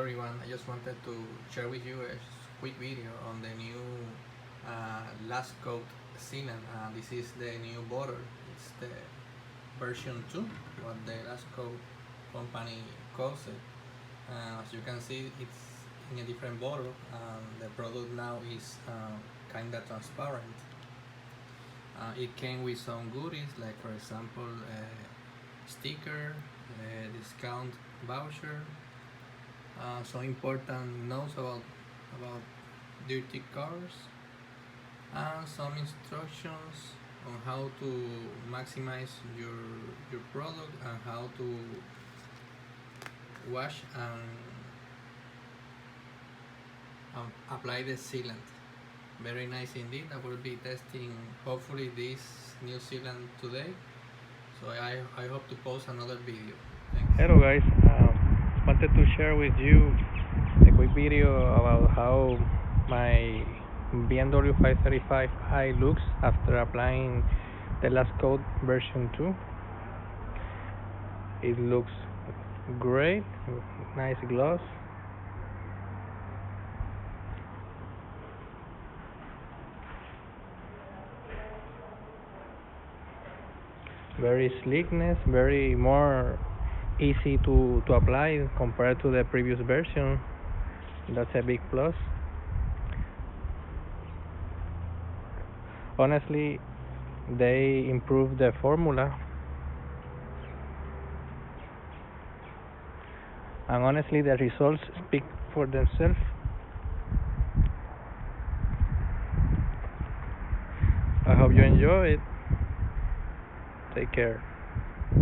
everyone. I just wanted to share with you a quick video on the new last coat sealant. This is the new bottle. It's the version 2, what the last coat company calls it. As you can see, it's in a different bottle. The product now is kinda transparent. It came with some goodies, like for example, a sticker, a discount voucher, some important notes about dirty cars, and some instructions on how to maximize your product and how to wash and apply the sealant. Very nice indeed. I will be testing hopefully this new sealant today, so I hope to post another video. Thanks. Hello guys, wanted to share with you a quick video about how my BMW 535i looks after applying the last coat version 2. It looks great, nice gloss. Very slickness, very more easy to apply compared to the previous version. That's a big plus. Honestly, they improved the formula, and honestly the results speak for themselves. I hope you enjoy it. Take care.